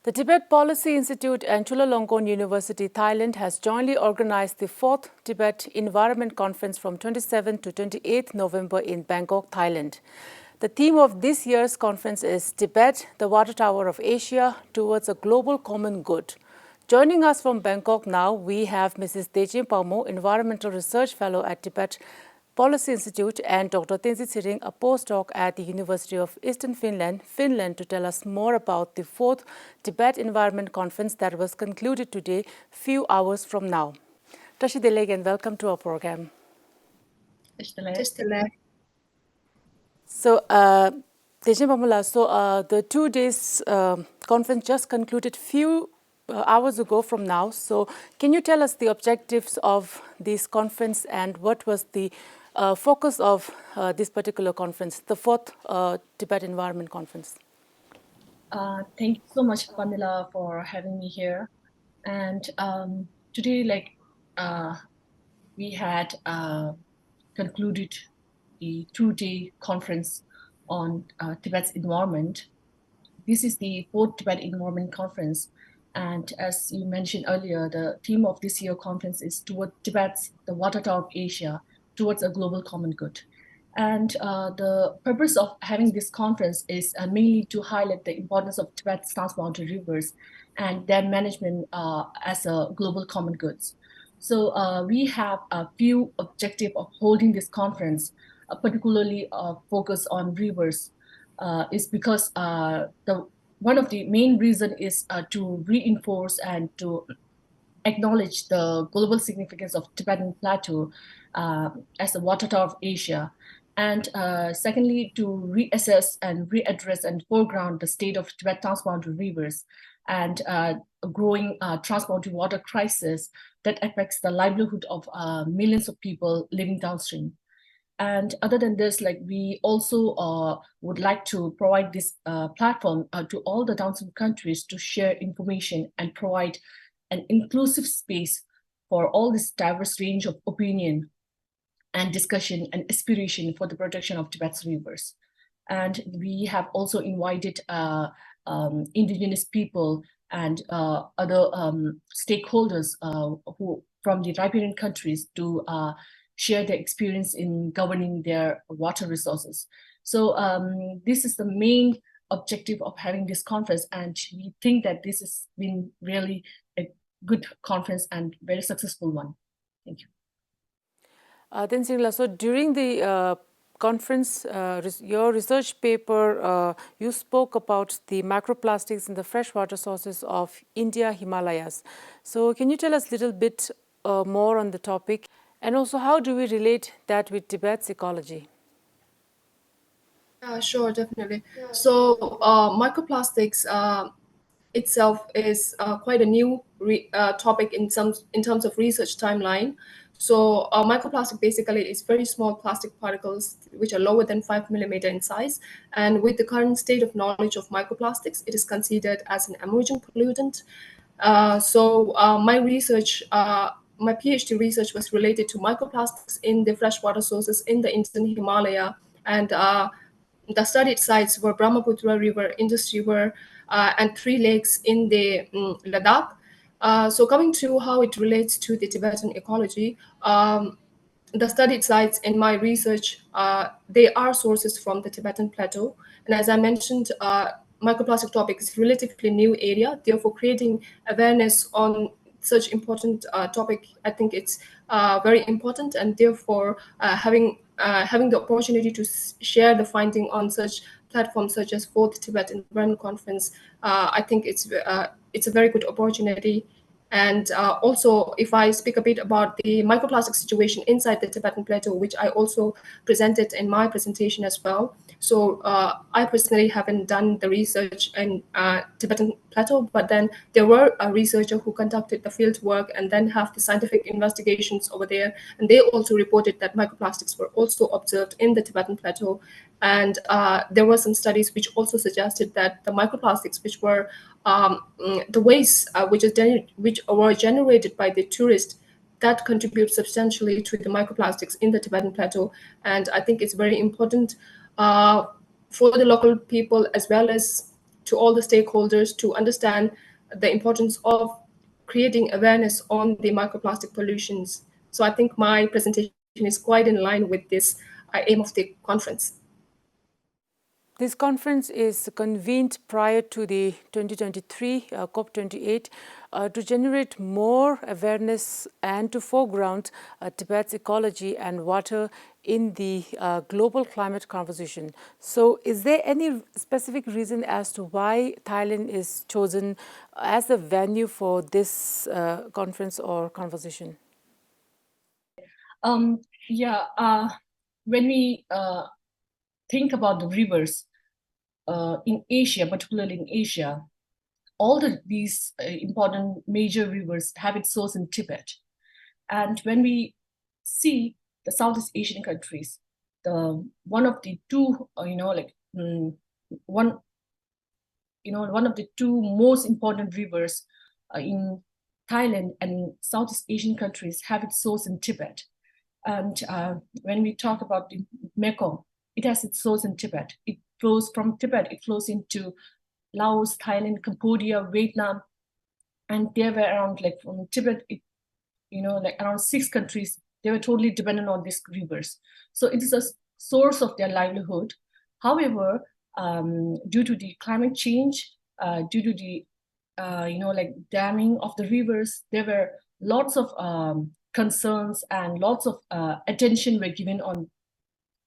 The Tibet Policy Institute and Chulalongkorn University, Thailand has jointly organized the 4th Tibet Environment Conference from 27 to 28 November in Bangkok, Thailand. The theme of this year's conference is Tibet, the Water Tower of Asia, towards a global common good. Joining us from Bangkok now, we have Mrs. Dechen Palmo, Environmental Research Fellow at Tibet Policy Institute, and Dr. Tenzin Tsering, a postdoc at the University of Eastern Finland, to tell us more about the 4th Tibet Environment Conference that was concluded today, few hours from now. Tashi Deleg, and welcome to our program. So, Dechen Palmo, the 2 days conference just concluded few hours ago from now. So, can you tell us the objectives of this conference and what was the focus of this particular conference, the 4th Tibet Environment Conference? Thank you so much, Vanilla, for having me here. And today, we had concluded the 2-day conference on Tibet's environment. This is the 4th Tibet Environment Conference. And as you mentioned earlier, the theme of this year's conference is toward Tibet's, the Water Tower of Asia, towards a global common good. And the purpose of having this conference is mainly to highlight the importance of Tibet's transboundary rivers and their management as a global common goods. So we have a few objectives of holding this conference, particularly focus on rivers, is because one of the main reasons is to reinforce and to acknowledge the global significance of Tibetan Plateau as the water tower of Asia. And secondly, to reassess and readdress and foreground the state of Tibet transboundary rivers and a growing transboundary water crisis that affects the livelihood of millions of people living downstream. And other than this, we also would like to provide this platform to all the downstream countries to share information and provide an inclusive space for all this diverse range of opinion and discussion and aspiration for the protection of Tibet's rivers. And we have also invited indigenous people and other stakeholders who from the riparian countries to share their experience in governing their water resources. So this is the main objective of having this conference, and we think that this has been really a good conference and very successful one. Thank you. Tenzin, so during the conference, your research paper, you spoke about the microplastics in the freshwater sources of India Himalayas. So can you tell us a little bit more on the topic? And also, how do we relate that with Tibet's ecology? Sure, definitely. So microplastics itself is quite a new topic in terms of research timeline. So microplastic basically is very small plastic particles which are lower than 5 millimeter in size. And with the current state of knowledge of microplastics, it is considered as an emerging pollutant. My research, my PhD research was related to microplastics in the freshwater sources in the Eastern Himalaya, and the studied sites were Brahmaputra River, Indus River, and 3 lakes in the Ladakh. So coming to how it relates to the Tibetan ecology, the studied sites in my research, they are sources from the Tibetan Plateau. And as I mentioned, microplastic topic is a relatively new area, therefore creating awareness on such important topic, I think it's very important, and therefore having the opportunity to share the finding on such platforms such as 4th Tibet Environment Conference, I think it's a very good opportunity. And also, if I speak a bit about the microplastic situation inside the Tibetan Plateau, which I also presented in my presentation as well. So I personally haven't done the research in Tibetan Plateau, but then there were a researcher who conducted the field work and then have the scientific investigations over there. And they also reported that microplastics were also observed in the Tibetan Plateau. And there were some studies which also suggested that the microplastics, which were the waste which were generated by the tourists, that contribute substantially to the microplastics in the Tibetan Plateau. And I think it's very important for the local people as well as to all the stakeholders to understand the importance of creating awareness on the microplastic pollutions. So I think my presentation is quite in line with this aim of the conference. This conference is convened prior to the 2023 COP28 to generate more awareness and to foreground Tibet's ecology and water in the global climate conversation. So is there any specific reason as to why Thailand is chosen as the venue for this conference or conversation? When we think about the rivers in Asia, particularly in Asia, all these important major rivers have its source in Tibet. And when we see the Southeast Asian countries, one of the two, one of the two most important rivers in Thailand and Southeast Asian countries have its source in Tibet. And when we talk about the Mekong, it has its source in Tibet. It flows from Tibet, it flows into Laos, Thailand, Cambodia, Vietnam. And there were around, from Tibet, around 6 countries, they were totally dependent on these rivers. So it is a source of their livelihood. However, due to the climate change, due to the, damming of the rivers, there were lots of concerns and lots of attention were given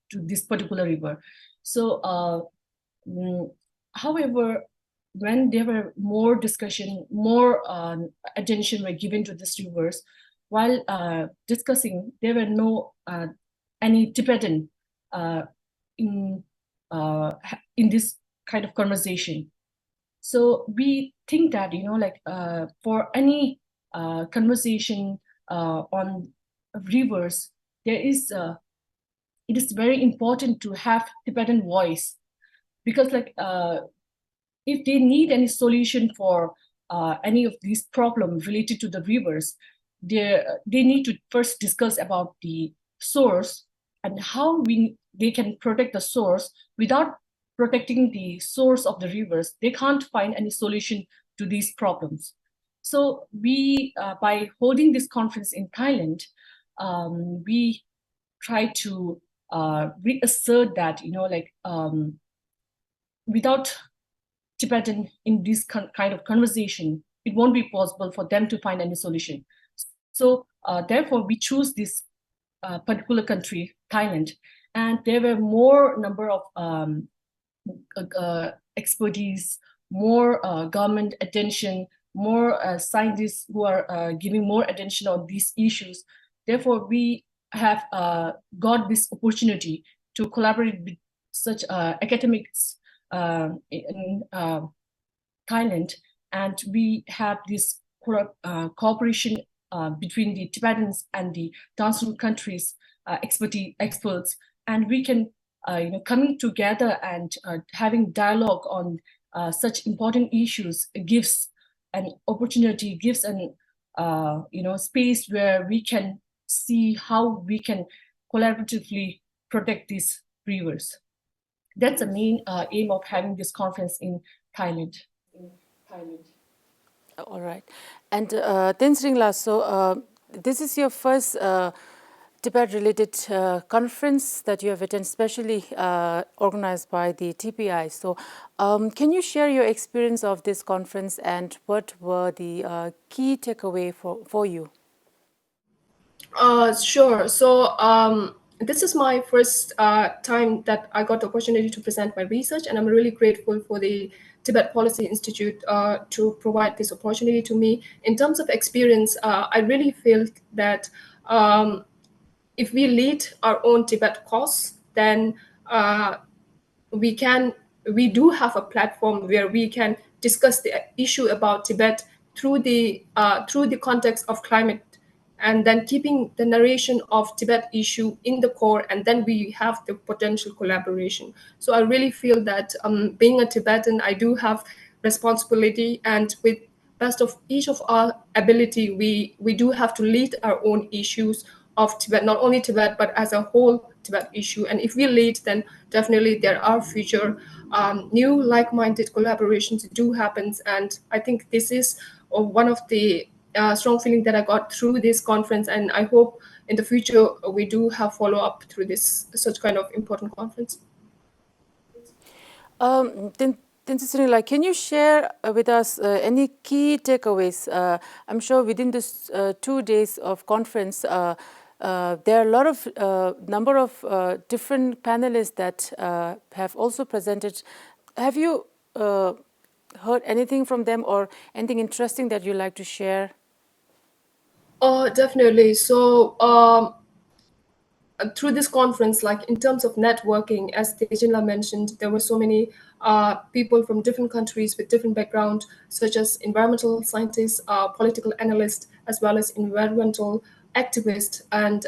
to this particular river. So, however, when there were more discussion, more attention were given to these rivers, while discussing, there were no any Tibetan in this kind of conversation. So we think that for any conversation on rivers, it is very important to have Tibetan voice, because if they need any solution for any of these problems related to the rivers, they need to first discuss about the source and how they can protect the source. Without protecting the source of the rivers, they can't find any solution to these problems. So we, by holding this conference in Thailand, we try to reassert that, without Tibetan in this kind of conversation, it won't be possible for them to find any solution. So therefore, we choose this particular country, Thailand, and there were more number of expertise, more government attention, more scientists who are giving more attention on these issues. Therefore, we have got this opportunity to collaborate with such academics in Thailand, and we have this cooperation between the Tibetans and the downstream countries experts, and we can coming together and having dialogue on such important issues gives an opportunity, gives an space where we can see how we can collaboratively protect these rivers. That's the main aim of having this conference in Thailand. All right. And Tenzin, so this is your first Tibet-related conference that you have attended, especially organized by the TPI. So can you share your experience of this conference and what were the key takeaway for you? Sure. So this is my first time that I got the opportunity to present my research, and I'm really grateful for the Tibet Policy Institute to provide this opportunity to me. In terms of experience, I really feel that if we lead our own Tibet cause, then we do have a platform where we can discuss the issue about Tibet through the context of climate, and then keeping the narration of Tibet issue in the core, and then we have the potential collaboration. So I really feel that being a Tibetan, I do have responsibility, and with best of each of our ability, we do have to lead our own issues of Tibet, not only Tibet, but as a whole Tibet issue. And if we lead, then definitely there are future new like-minded collaborations do happen. And I think this is one of the strong feeling that I got through this conference. And I hope in the future we do have follow-up through this such kind of important conference. Tenzin, like, can you share with us any key takeaways? I'm sure within this 2 days of conference, there are a lot of number of different panelists that have also presented. Have you heard anything from them or anything interesting that you'd like to share? Definitely. So through this conference, like in terms of networking, as Dechen mentioned, there were so many people from different countries with different background, such as environmental scientists, political analysts, as well as environmental activists, and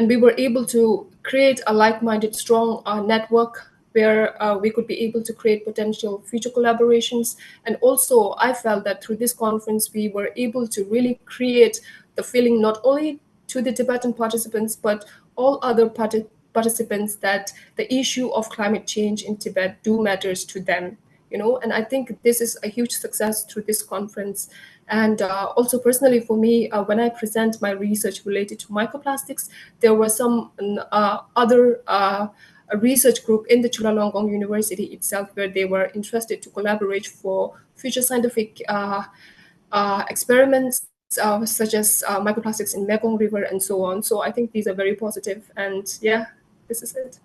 we were able to create a like-minded, strong network where we could be able to create potential future collaborations. And also, I felt that through this conference, we were able to really create the feeling not only to the Tibetan participants, but all other participants that the issue of climate change in Tibet do matters to them, you know. And I think this is a huge success through this conference. And also personally for me, when I present my research related to microplastics, there were some other a research group in the Chulalongkorn University itself where they were interested to collaborate for future scientific experiments such as microplastics in Mekong River and so on. So I think these are very positive, and yeah, this is it.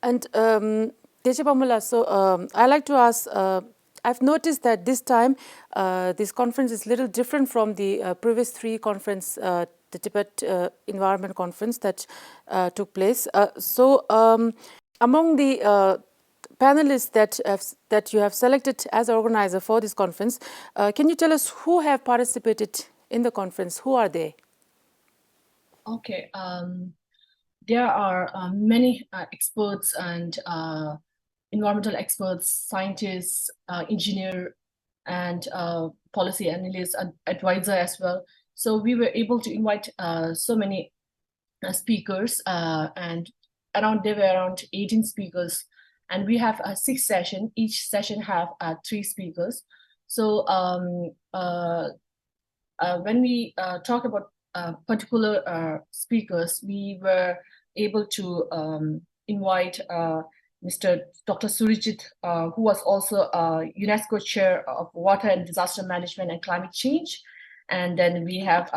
And Dechen Palmo, so I like to ask, I've noticed that this time this conference is a little different from the previous 3 conference, the Tibet Environment Conference that took place. So among the panelists that you have selected as organizer for this conference, can you tell us who have participated in the conference? Who are they? Okay, there are many experts and environmental experts, scientists, engineer, and policy analysts, and advisor as well. So we were able to invite so many speakers, and there were around 18 speakers. And we have 6 sessions. Each session have 3 speakers. So when we talk about particular speakers, we were able to invite Mr. Dr. Surijit, who was also UNESCO Chair of Water and Disaster Management and Climate Change. And then we have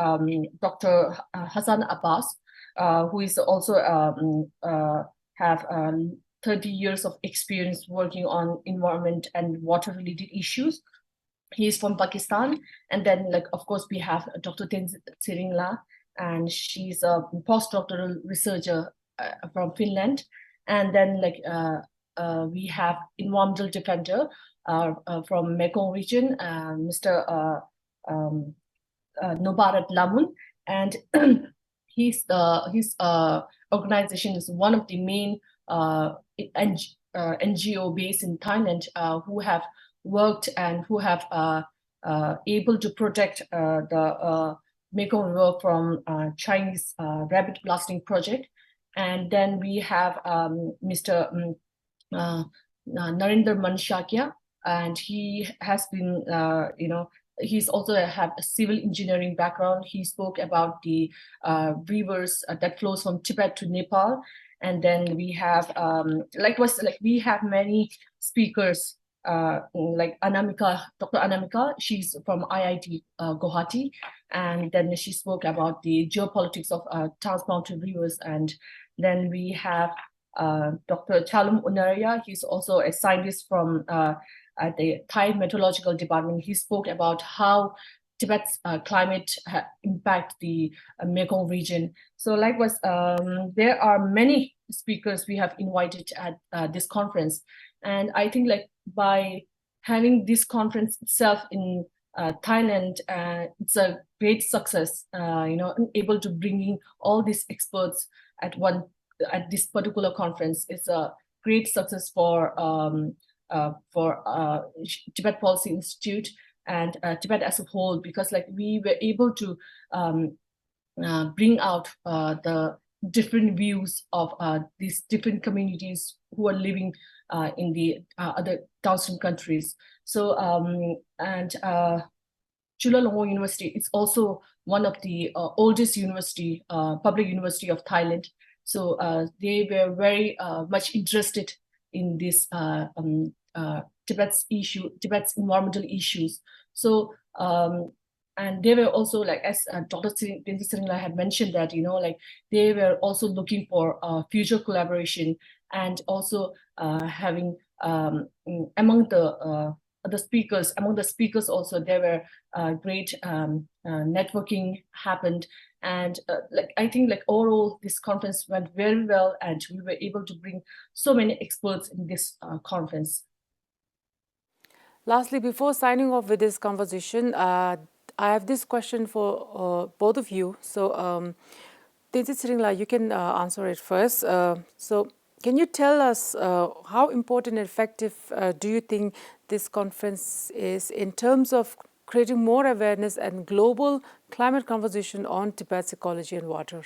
Dr. Hassan Abbas, who is also have 30 years of experience working on environment and water-related issues. He is from Pakistan. And then, like, of course, we have Dr. Tsering, and she's a postdoctoral researcher from Finland. And then, like, we have environmental defender from Mekong region, Mr. Nobarat Lamun, and his organization is one of the main NGO based in Thailand who have worked and who have able to protect the Mekong River from Chinese rabbit blasting project. And then we have Mr. Narendra Manshakya, and he has been, he's also have a civil engineering background. He spoke about the rivers that flows from Tibet to Nepal. And then we have, we have many speakers, like Anamika, Dr. Anamika, she's from IIT Guwahati. And then she spoke about the geopolitics of transmountain rivers. And then we have Dr. Chalum Unaria. He's also a scientist from the Thai Meteorological Department. He spoke about how Tibet's climate impact the Mekong region. So likewise, there are many speakers we have invited at this conference. And I think, like, by having this conference itself in Thailand, it's a great success, able to bringing all these experts at this particular conference. It's a great success for Tibet Policy Institute and Tibet as a whole, because, like, we were able to bring out the different views of these different communities who are living in the other downstream countries. So and Chulalongkorn University is also one of the oldest university, public university of Thailand. So they were very much interested in this Tibet's environmental issues. So and they were also like, as Dr. Tenzin had mentioned, that like they were also looking for future collaboration, and also having among the speakers also there were great networking happened, and like I think like overall this conference went very well, and we were able to bring so many experts in this conference. Lastly, before signing off with this conversation, I have this question for both of you. So, Tsering, you can answer it first. So, can you tell us how important and effective do you think this conference is in terms of creating more awareness and global climate conversation on Tibet's ecology and water?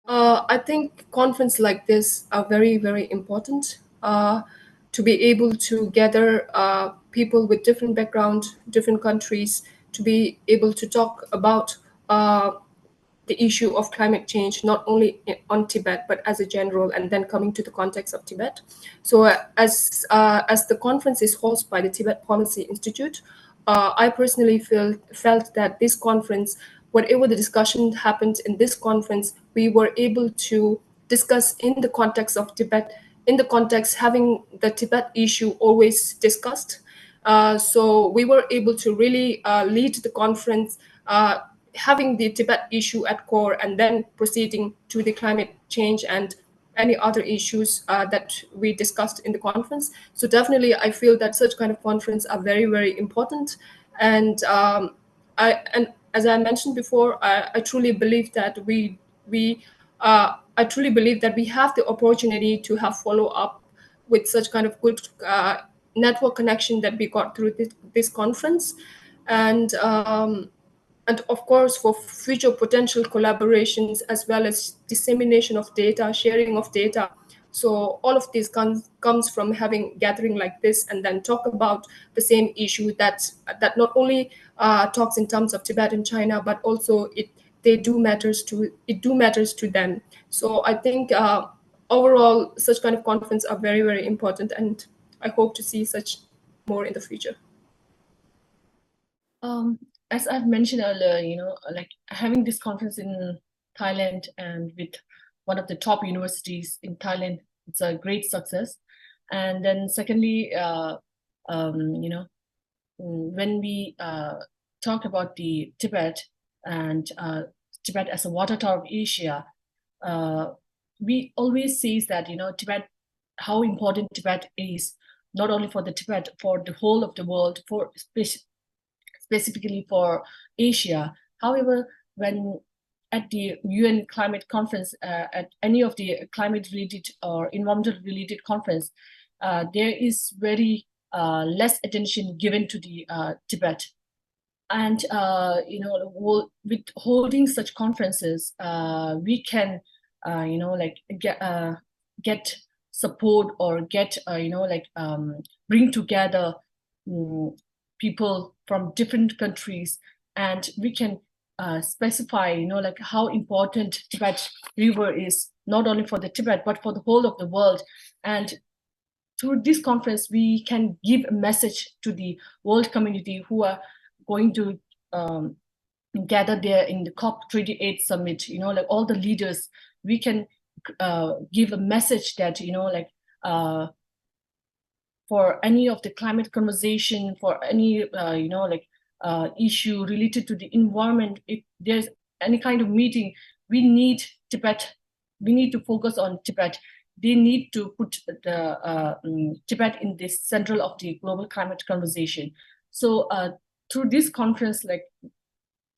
I think conferences like this are very, very important to be able to gather people with different background, different countries, to be able to talk about the issue of climate change, not only on Tibet, but as a general, and then coming to the context of Tibet. So as the conference is hosted by the Tibet Policy Institute, I personally felt that this conference, whatever the discussion happened in this conference, we were able to discuss in the context of Tibet, in the context having the Tibet issue always discussed. So we were able to really lead the conference, having the Tibet issue at core, and then proceeding to the climate change and any other issues that we discussed in the conference. So definitely, I feel that such kind of conference are very, very important. And and as I mentioned before, I truly believe that I truly believe that we have the opportunity to have follow up with such kind of good network connection that we got through this conference, and of course for future potential collaborations, as well as dissemination of data, sharing of data. So all of this comes from having gathering like this, and then talk about the same issue that not only talks in terms of Tibet and China, but also it do matters to them. So I think overall such kind of conference are very, very important, and I hope to see such more in the future. As I've mentioned earlier, like having this conference in Thailand and with one of the top universities in Thailand, it's a great success. And then secondly, when we talk about the Tibet and Tibet as a water tower of Asia, we always say that, Tibet, how important Tibet is, not only for the Tibet, for the whole of the world, for specifically for Asia. However, when at the UN climate conference, at any of the climate-related or environmental-related conference, there is very less attention given to the Tibet. And with holding such conferences, we can, get support, or get, bring together people from different countries, and we can specify, how important Tibet River is, not only for the Tibet, but for the whole of the world. And through this conference, we can give a message to the world community who are going to gather there in the COP28 summit, like all the leaders. We can give a message that, for any of the climate conversation, for any, issue related to the environment, if there's any kind of meeting, we need Tibet. We need to focus on Tibet. They need to put the Tibet in the central of the global climate conversation. So through this conference,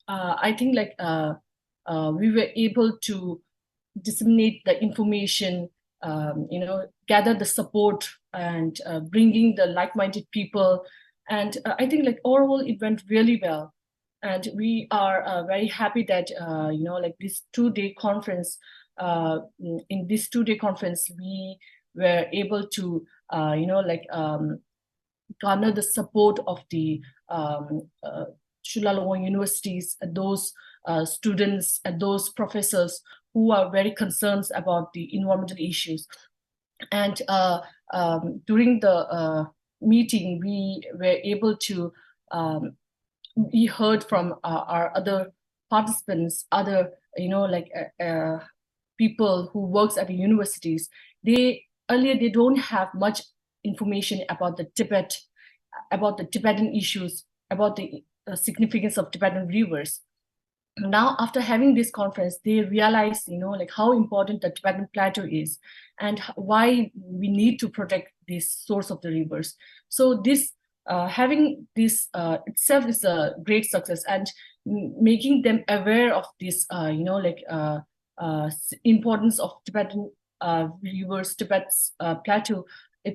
I think we were able to disseminate the information, gather the support, and bringing the like-minded people. And I think overall it went really well. And we are very happy that like this 2-day conference. In this 2-day conference, we were able to garner the support of the Chulalongkorn universities, those students and those professors who are very concerned about the environmental issues. And during the meeting, we were able to we heard from our other participants, other people who works at the universities. They don't have much information about the Tibet, about the Tibetan issues, about the significance of Tibetan rivers. Now, after having this conference, they realize, like how important the Tibetan plateau is and why we need to protect this source of the rivers. So this having this itself is a great success, and making them aware of this, importance of Tibetan rivers, Tibet's plateau. I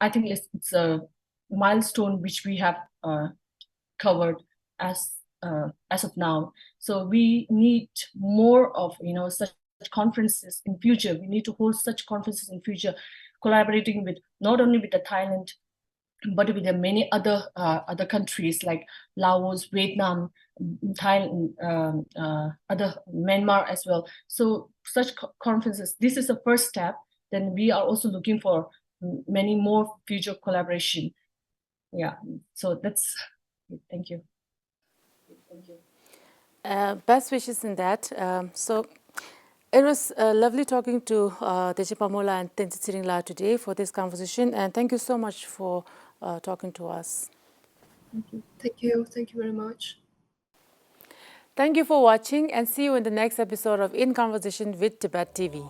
think it's a milestone which we have covered as of now. So we need more of such conferences in future. We need to hold such conferences in future, collaborating with not only with the Thailand, but with the many other countries like Laos, Vietnam, Thailand, other Myanmar as well. So such conferences, this is the first step. Then we are also looking for many more future collaboration. Yeah, so that's it. Thank you. Thank you. Best wishes in that. So it was lovely talking to Dechen Palmo and Tsering today for this conversation, and thank you so much for talking to us. Thank you. Thank you very much. Thank you for watching, and see you in the next episode of In Conversation with Tibet TV.